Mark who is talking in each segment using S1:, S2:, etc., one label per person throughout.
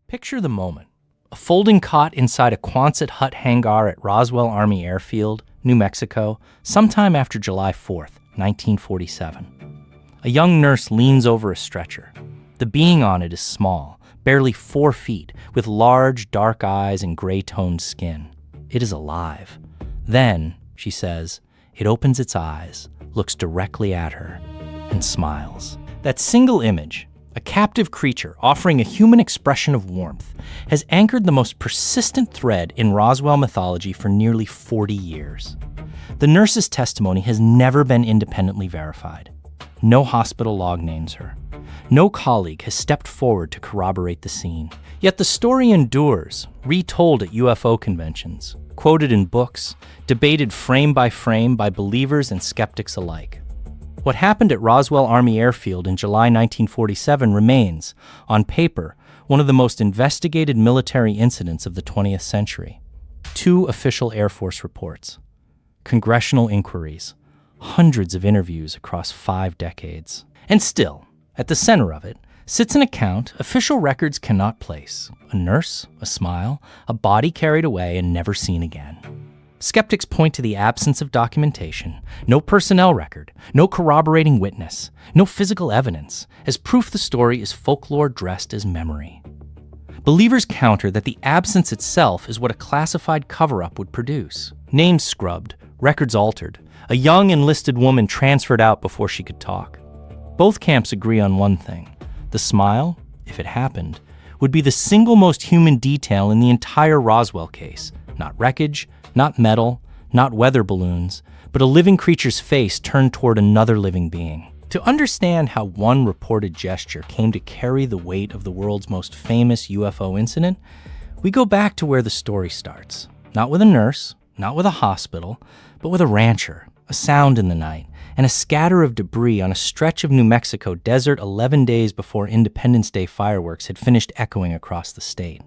S1: Picture the moment. A folding cot inside a Quonset hut hangar at Roswell Army Airfield, New Mexico, sometime after July 4th, 1947. A young nurse leans over a stretcher. The being on it is small, barely 4 feet, with large, dark eyes and gray-toned skin. It is alive. Then, she says, it opens its eyes, looks directly at her, and smiles. That single image, a captive creature offering a human expression of warmth, has anchored the most persistent thread in Roswell mythology for nearly 40 years. The nurse's testimony has never been independently verified. No hospital log names her. No colleague has stepped forward to corroborate the scene. Yet the story endures, retold at UFO conventions, quoted in books, debated frame by believers and skeptics alike. What happened at Roswell Army Airfield in July 1947 remains, on paper, one of the most investigated military incidents of the 20th century. 2 official Air Force reports, congressional inquiries, hundreds of interviews across 5 decades. And still, at the center of it, sits an account official records cannot place. A nurse, a smile, a body carried away and never seen again. Skeptics point to the absence of documentation, no personnel record, no corroborating witness, no physical evidence, as proof the story is folklore dressed as memory. Believers counter that the absence itself is what a classified cover-up would produce. Names scrubbed, records altered, a young enlisted woman transferred out before she could talk. Both camps agree on one thing. The smile, if it happened, would be the single most human detail in the entire Roswell case. Not wreckage, not metal, not weather balloons, but a living creature's face turned toward another living being. To understand how one reported gesture came to carry the weight of the world's most famous UFO incident, we go back to where the story starts. Not with a nurse, not with a hospital, but with a rancher, a sound in the night, and a scatter of debris on a stretch of New Mexico desert 11 days before Independence Day fireworks had finished echoing across the state.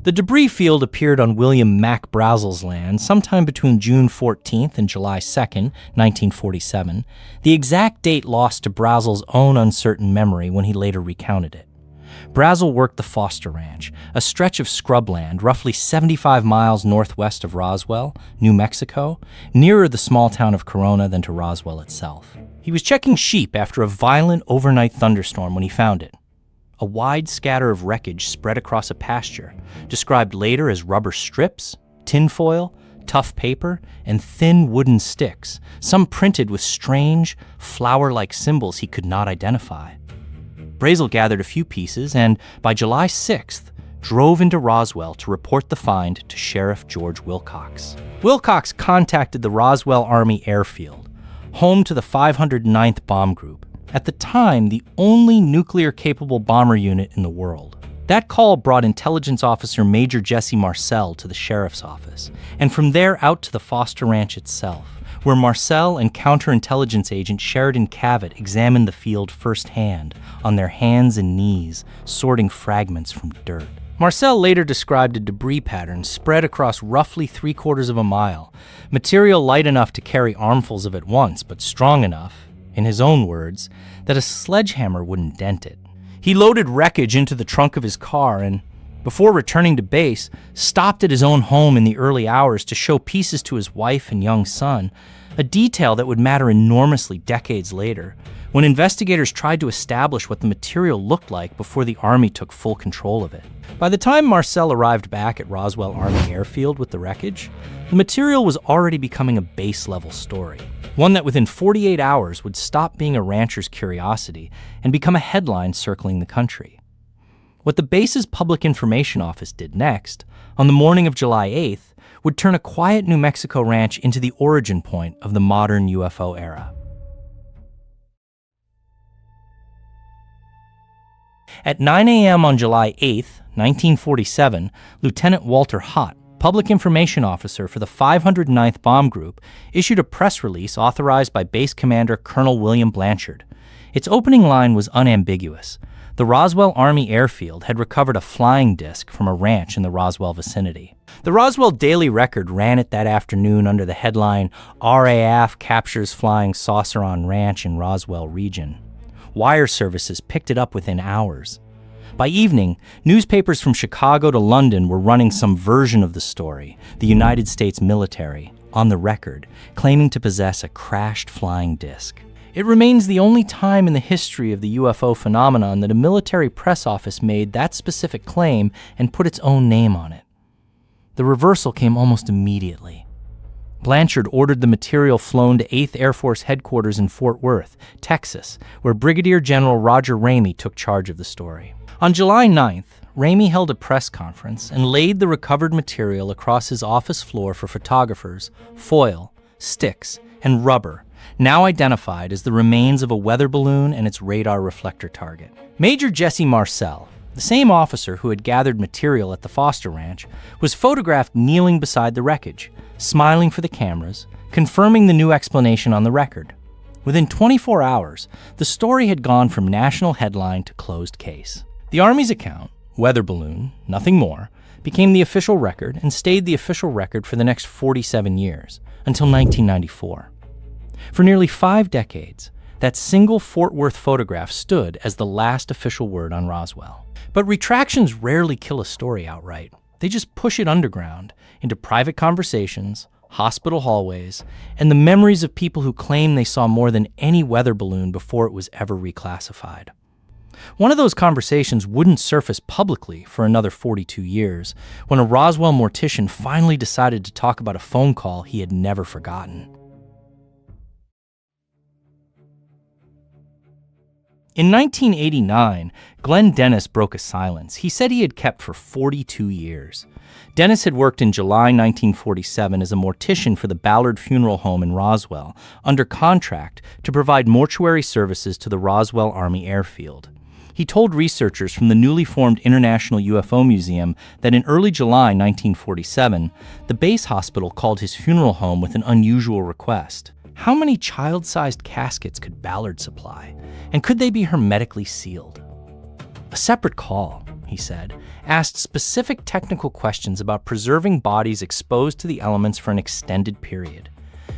S1: The debris field appeared on William Mack Brazel's land sometime between June 14th and July 2nd, 1947, the exact date lost to Brazel's own uncertain memory when he later recounted it. Brazel worked the Foster Ranch, a stretch of scrubland roughly 75 miles northwest of Roswell, New Mexico, nearer the small town of Corona than to Roswell itself. He was checking sheep after a violent overnight thunderstorm when he found it. A wide scatter of wreckage spread across a pasture, described later as rubber strips, tinfoil, tough paper, and thin wooden sticks, some printed with strange, flower-like symbols he could not identify. Brazel gathered a few pieces and, by July 6th, drove into Roswell to report the find to Sheriff George Wilcox. Wilcox contacted the Roswell Army Airfield, home to the 509th Bomb Group, at the time the only nuclear-capable bomber unit in the world. That call brought intelligence officer Major Jesse Marcel to the sheriff's office, and from there out to the Foster Ranch itself, where Marcel and counterintelligence agent Sheridan Cavett examined the field firsthand, on their hands and knees, sorting fragments from dirt. Marcel later described a debris pattern spread across roughly 3/4 of a mile, material light enough to carry armfuls of at once, but strong enough, in his own words, that a sledgehammer wouldn't dent it. He loaded wreckage into the trunk of his car and, before returning to base, stopped at his own home in the early hours to show pieces to his wife and young son, a detail that would matter enormously decades later, when investigators tried to establish what the material looked like before the Army took full control of it. By the time Marcel arrived back at Roswell Army Airfield with the wreckage, the material was already becoming a base-level story, one that within 48 hours would stop being a rancher's curiosity and become a headline circling the country. What the base's public information office did next, on the morning of July 8th, would turn a quiet New Mexico ranch into the origin point of the modern UFO era. At 9 a.m. on July 8th, 1947, Lieutenant Walter Hott, public information officer for the 509th Bomb Group, issued a press release authorized by Base Commander Colonel William Blanchard. Its opening line was unambiguous. The Roswell Army Airfield had recovered a flying disc from a ranch in the Roswell vicinity. The Roswell Daily Record ran it that afternoon under the headline, "RAF Captures Flying Saucer on Ranch in Roswell Region." Wire services picked it up within hours. By evening, newspapers from Chicago to London were running some version of the story, the United States military, on the record, claiming to possess a crashed flying disc. It remains the only time in the history of the UFO phenomenon that a military press office made that specific claim and put its own name on it. The reversal came almost immediately. Blanchard ordered the material flown to 8th Air Force Headquarters in Fort Worth, Texas, where Brigadier General Roger Ramey took charge of the story. On July 9th, Ramey held a press conference and laid the recovered material across his office floor for photographers, foil, sticks, and rubber, now identified as the remains of a weather balloon and its radar reflector target. Major Jesse Marcel, the same officer who had gathered material at the Foster Ranch, was photographed kneeling beside the wreckage, smiling for the cameras, confirming the new explanation on the record. Within 24 hours, the story had gone from national headline to closed case. The Army's account, weather balloon, nothing more, became the official record and stayed the official record for the next 47 years, until 1994. For nearly 5 decades, that single Fort Worth photograph stood as the last official word on Roswell. But retractions rarely kill a story outright. They just push it underground into private conversations, hospital hallways, and the memories of people who claim they saw more than any weather balloon before it was ever reclassified. One of those conversations wouldn't surface publicly for another 42 years, when a Roswell mortician finally decided to talk about a phone call he had never forgotten. In 1989, Glenn Dennis broke a silence he said he had kept for 42 years. Dennis had worked in July 1947 as a mortician for the Ballard Funeral Home in Roswell, under contract to provide mortuary services to the Roswell Army Airfield. He told researchers from the newly formed International UFO Museum that in early July 1947, the base hospital called his funeral home with an unusual request. How many child-sized caskets could Ballard supply, and could they be hermetically sealed? A separate call, he said, asked specific technical questions about preserving bodies exposed to the elements for an extended period.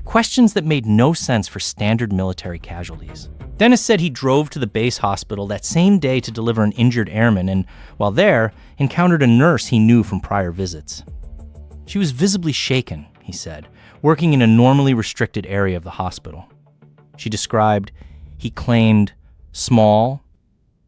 S1: Questions that made no sense for standard military casualties. Dennis said he drove to the base hospital that same day to deliver an injured airman and, while there, encountered a nurse he knew from prior visits. She was visibly shaken, he said, working in a normally restricted area of the hospital. She described, he claimed, small,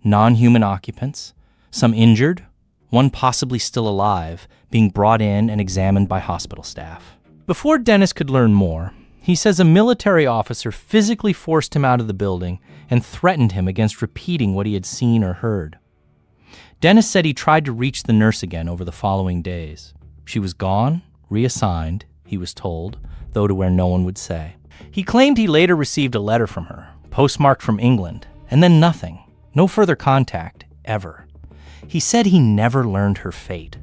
S1: non-human occupants, some injured, one possibly still alive, being brought in and examined by hospital staff. Before Dennis could learn more, he says a military officer physically forced him out of the building and threatened him against repeating what he had seen or heard. Dennis said he tried to reach the nurse again over the following days. She was gone, reassigned, he was told, though to where no one would say. He claimed he later received a letter from her, postmarked from England, and then nothing, no further contact, ever. He said he never learned her fate.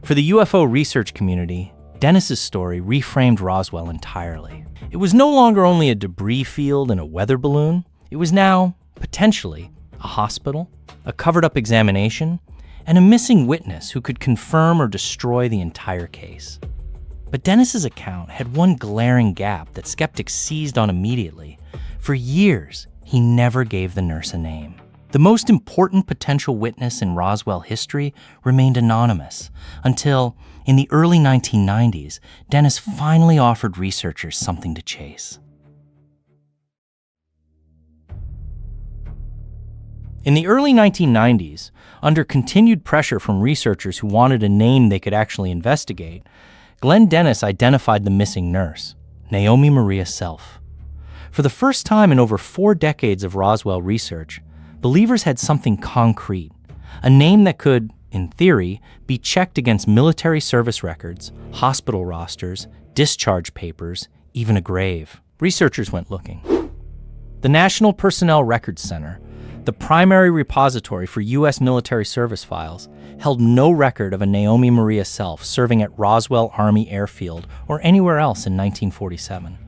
S1: For the UFO research community, Dennis's story reframed Roswell entirely. It was no longer only a debris field and a weather balloon. It was now, potentially, a hospital, a covered-up examination, and a missing witness who could confirm or destroy the entire case. But Dennis's account had one glaring gap that skeptics seized on immediately. For years, he never gave the nurse a name. The most important potential witness in Roswell history remained anonymous until, in the early 1990s, Dennis finally offered researchers something to chase. In the early 1990s, under continued pressure from researchers who wanted a name they could actually investigate, Glenn Dennis identified the missing nurse, Naomi Maria Self. For the first time in over 4 decades of Roswell research, believers had something concrete, a name that could, in theory, be checked against military service records, hospital rosters, discharge papers, even a grave. Researchers went looking. The National Personnel Records Center, the primary repository for U.S. military service files, held no record of a Naomi Maria Self serving at Roswell Army Airfield or anywhere else in 1947.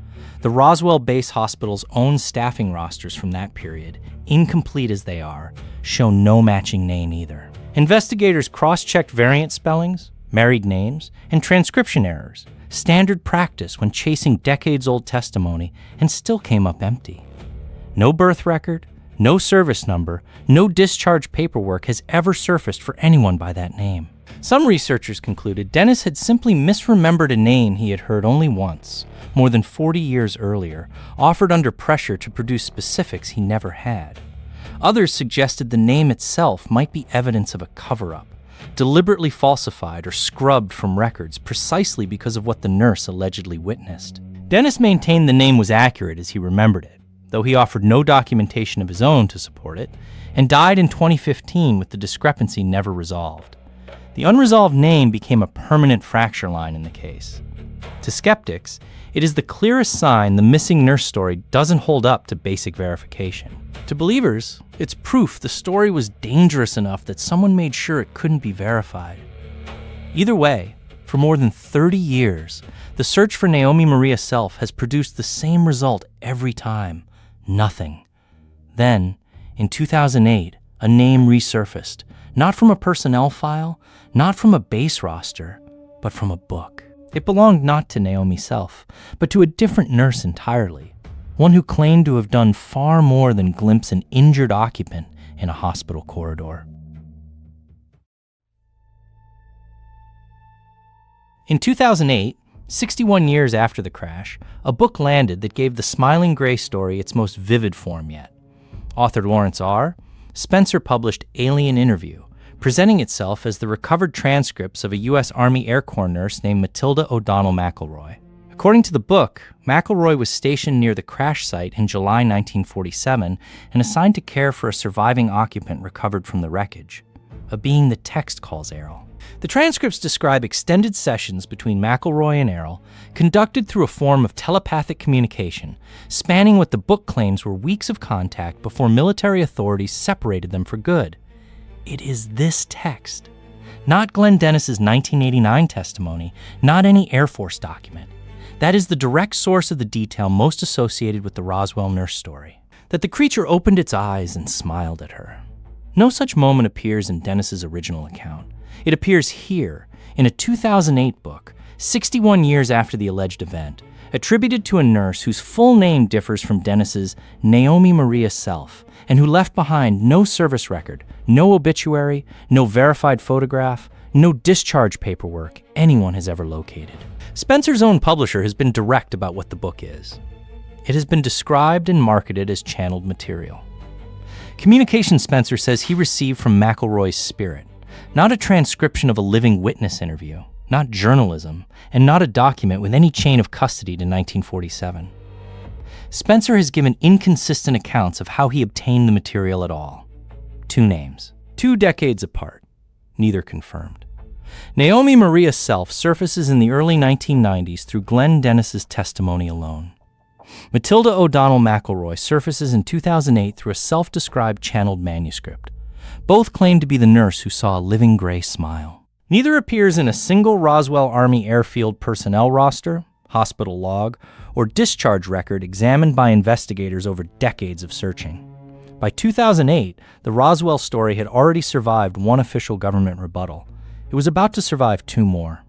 S1: The Roswell Base Hospital's own staffing rosters from that period, incomplete as they are, show no matching name either. Investigators cross-checked variant spellings, married names, and transcription errors, standard practice when chasing decades-old testimony, and still came up empty. No birth record, No service number, no discharge paperwork has ever surfaced for anyone by that name. Some researchers concluded Dennis had simply misremembered a name he had heard only once, more than 40 years earlier, offered under pressure to produce specifics he never had. Others suggested the name itself might be evidence of a cover-up, deliberately falsified or scrubbed from records precisely because of what the nurse allegedly witnessed. Dennis maintained the name was accurate as he remembered it, though he offered no documentation of his own to support it, and died in 2015 with the discrepancy never resolved. The unresolved name became a permanent fracture line in the case. To skeptics, it is the clearest sign the missing nurse story doesn't hold up to basic verification. To believers, it's proof the story was dangerous enough that someone made sure it couldn't be verified. Either way, for more than 30 years, the search for Naomi Maria Self has produced the same result every time: nothing. Then, in 2008, a name resurfaced, not from a personnel file, not from a base roster, but from a book. It belonged not to Naomi Self, but to a different nurse entirely, one who claimed to have done far more than glimpse an injured occupant in a hospital corridor. In 2008, 61 years after the crash, a book landed that gave the Smiling Gray story its most vivid form yet. Author Lawrence R. Spencer published Alien Interview, presenting itself as the recovered transcripts of a U.S. Army Air Corps nurse named Matilda MacElroy. According to the book, MacElroy was stationed near the crash site in July 1947 and assigned to care for a surviving occupant recovered from the wreckage, a being the text calls Errol. The transcripts describe extended sessions between MacElroy and Errol, conducted through a form of telepathic communication, spanning what the book claims were weeks of contact before military authorities separated them for good. It is this text, not Glenn Dennis's 1989 testimony, not any Air Force document. That is the direct source of the detail most associated with the Roswell nurse story. That the creature opened its eyes and smiled at her. No such moment appears in Dennis's original account. It appears here, in a 2008 book, 61 years after the alleged event, attributed to a nurse whose full name differs from Dennis's Naomi Maria Self, and who left behind no service record, no obituary, no verified photograph, no discharge paperwork anyone has ever located. Spencer's own publisher has been direct about what the book is. It has been described and marketed as channeled material. Communication Spencer says he received from MacElroy's spirit, not a transcription of a living witness interview, not journalism, and not a document with any chain of custody to 1947. Spencer has given inconsistent accounts of how he obtained the material at all. 2 names, 2 decades apart, neither confirmed. Naomi Maria Self surfaces in the early 1990s through Glenn Dennis's testimony alone. Matilda MacElroy surfaces in 2008 through a self-described channeled manuscript. Both claim to be the nurse who saw a living gray smile. Neither appears in a single Roswell Army Airfield personnel roster, hospital log, or discharge record examined by investigators over decades of searching. By 2008, the Roswell story had already survived 1 official government rebuttal. It was about to survive 2 more.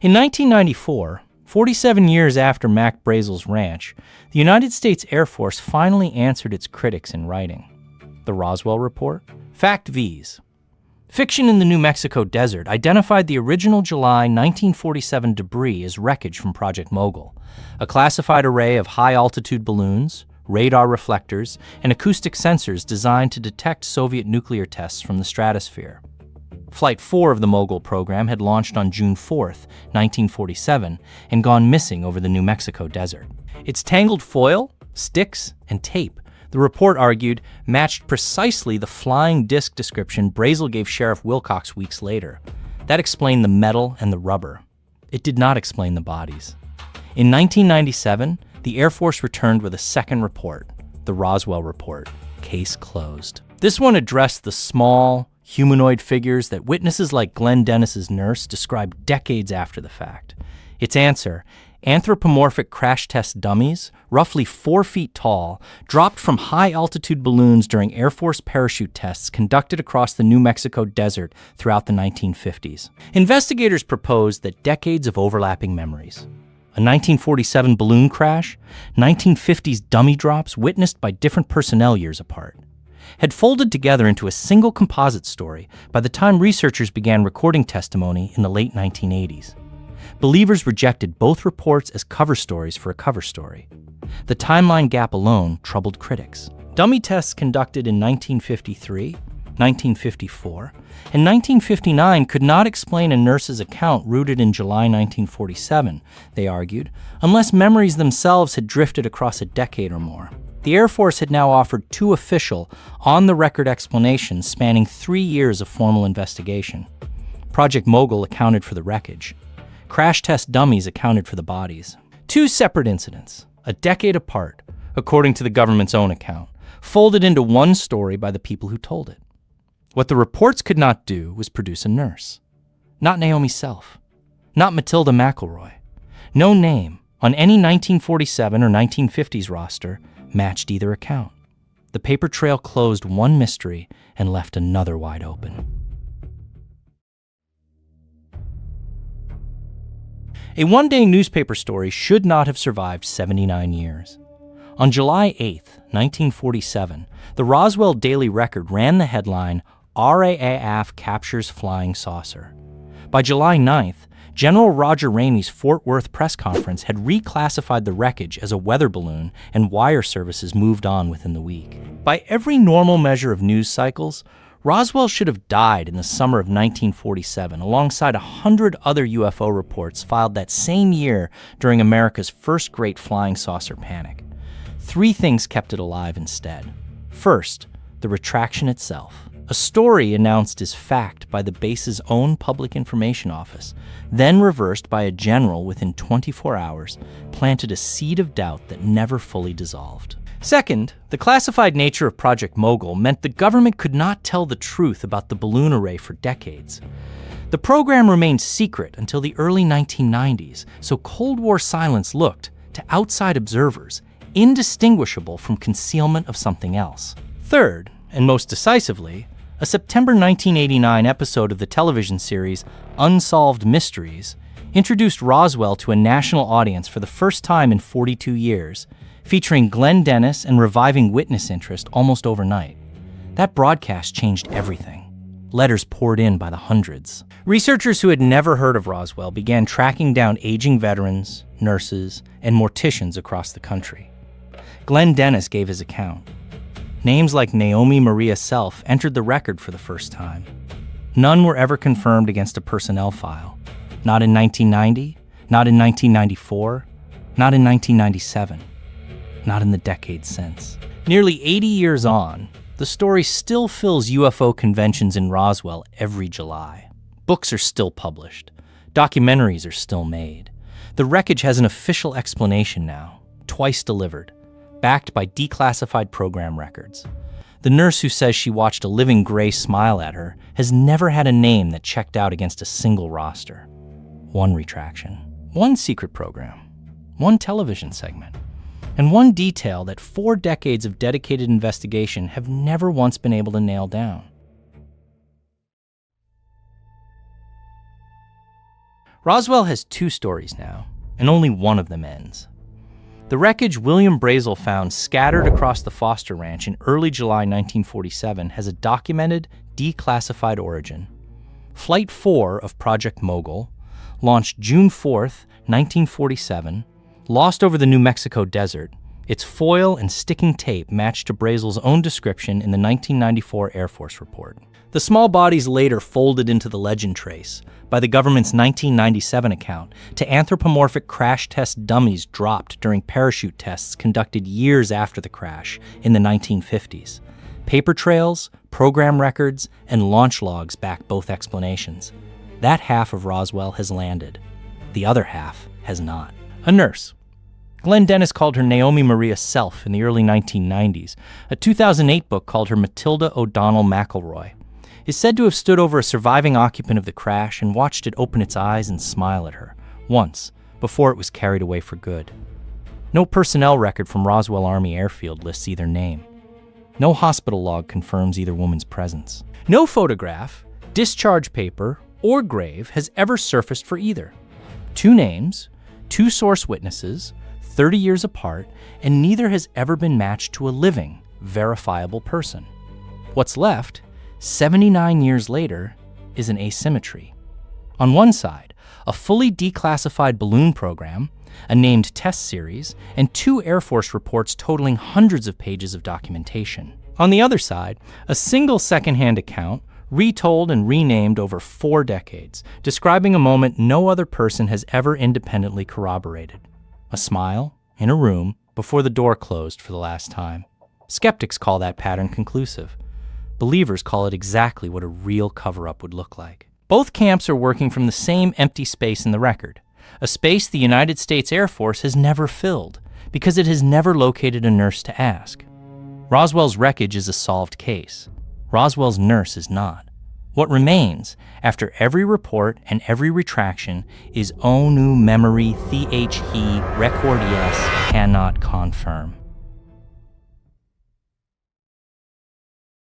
S1: In 1994, 47 years after Mac Brazel's ranch, the United States Air Force finally answered its critics in writing. The Roswell Report? Fact Vs. Fiction in the New Mexico desert identified the original July 1947 debris as wreckage from Project Mogul, a classified array of high-altitude balloons, radar reflectors, and acoustic sensors designed to detect Soviet nuclear tests from the stratosphere. Flight 4 of the Mogul program had launched on June 4, 1947, and gone missing over the New Mexico desert. Its tangled foil, sticks, and tape, the report argued, matched precisely the flying disc description Brazel gave Sheriff Wilcox weeks later. That explained the metal and the rubber. It did not explain the bodies. In 1997, the Air Force returned with a second report, the Roswell Report, case closed. This one addressed the small, humanoid figures that witnesses like Glenn Dennis's nurse described decades after the fact. Its answer, anthropomorphic crash test dummies, roughly 4 feet tall, dropped from high-altitude balloons during Air Force parachute tests conducted across the New Mexico desert throughout the 1950s. Investigators proposed that decades of overlapping memories, a 1947 balloon crash, 1950s dummy drops witnessed by different personnel years apart, had folded together into a single composite story by the time researchers began recording testimony in the late 1980s. Believers rejected both reports as cover stories for a cover story. The timeline gap alone troubled critics. Dummy tests conducted in 1953, 1954, and 1959 could not explain a nurse's account rooted in July 1947, they argued, unless memories themselves had drifted across a decade or more. The Air Force had now offered two official, on-the-record explanations spanning 3 years of formal investigation. Project Mogul accounted for the wreckage. Crash test dummies accounted for the bodies. Two separate incidents, a decade apart, according to the government's own account, folded into one story by the people who told it. What the reports could not do was produce a nurse. Not Naomi Self. Not Matilda MacElroy. No name on any 1947 or 1950s roster matched either account. The paper trail closed one mystery and left another wide open. A one-day newspaper story should not have survived 79 years. On July 8, 1947, the Roswell Daily Record ran the headline, "RAAF Captures Flying Saucer." By July 9th, General Roger Ramey's Fort Worth press conference had reclassified the wreckage as a weather balloon, and wire services moved on within the week. By every normal measure of news cycles, Roswell should have died in the summer of 1947 alongside 100 other UFO reports filed that same year during America's first great flying saucer panic. 3 things kept it alive instead. First, the retraction itself. A story announced as fact by the base's own public information office, then reversed by a general within 24 hours, planted a seed of doubt that never fully dissolved. Second, the classified nature of Project Mogul meant the government could not tell the truth about the balloon array for decades. The program remained secret until the early 1990s, so Cold War silence looked, to outside observers, indistinguishable from concealment of something else. Third, and most decisively, a September 1989 episode of the television series Unsolved Mysteries introduced Roswell to a national audience for the first time in 42 years, featuring Glenn Dennis and reviving witness interest almost overnight. That broadcast changed everything. Letters poured in by the hundreds. Researchers who had never heard of Roswell began tracking down aging veterans, nurses, and morticians across the country. Glenn Dennis gave his account. Names like Naomi Maria Self entered the record for the first time. None were ever confirmed against a personnel file. Not in 1990, not in 1994, not in 1997, not in the decades since. Nearly 80 years on, the story still fills UFO conventions in Roswell every July. Books are still published. Documentaries are still made. The wreckage has an official explanation now, twice delivered, backed by declassified program records. The nurse who says she watched a living gray smile at her has never had a name that checked out against a single roster. One retraction, one secret program, one television segment, and one detail that 4 decades of dedicated investigation have never once been able to nail down. Roswell has 2 stories now, and only one of them ends. The wreckage William Brazel found scattered across the Foster Ranch in early July 1947 has a documented, declassified origin. Flight 4 of Project Mogul, launched June 4th, 1947, lost over the New Mexico desert. Its foil and sticking tape matched to Brazel's own description in the 1994 Air Force report. The small bodies later folded into the legend trace by the government's 1997 account to anthropomorphic crash test dummies dropped during parachute tests conducted years after the crash in the 1950s. Paper trails, program records, and launch logs back both explanations. That half of Roswell has landed. The other half has not. A nurse. Glenn Dennis called her Naomi Maria Self in the early 1990s. A 2008 book called her Matilda O'Donnell MacElroy is said to have stood over a surviving occupant of the crash and watched it open its eyes and smile at her, once, before it was carried away for good. No personnel record from Roswell Army Airfield lists either name. No hospital log confirms either woman's presence. No photograph, discharge paper, or grave has ever surfaced for either. 2 names, 2 source witnesses, 30 years apart, and neither has ever been matched to a living, verifiable person. What's left, 79 years later, is an asymmetry. On one side, a fully declassified balloon program, a named test series, and 2 Air Force reports totaling hundreds of pages of documentation. On the other side, a single secondhand account, retold and renamed over 4 decades, describing a moment no other person has ever independently corroborated. A smile in a room before the door closed for the last time. Skeptics call that pattern conclusive. Believers call it exactly what a real cover-up would look like. Both camps are working from the same empty space in the record, a space the United States Air Force has never filled because it has never located a nurse to ask. Roswell's wreckage is a solved case. Roswell's nurse is not. What remains, after every report and every retraction, is onu memory he record yes cannot confirm.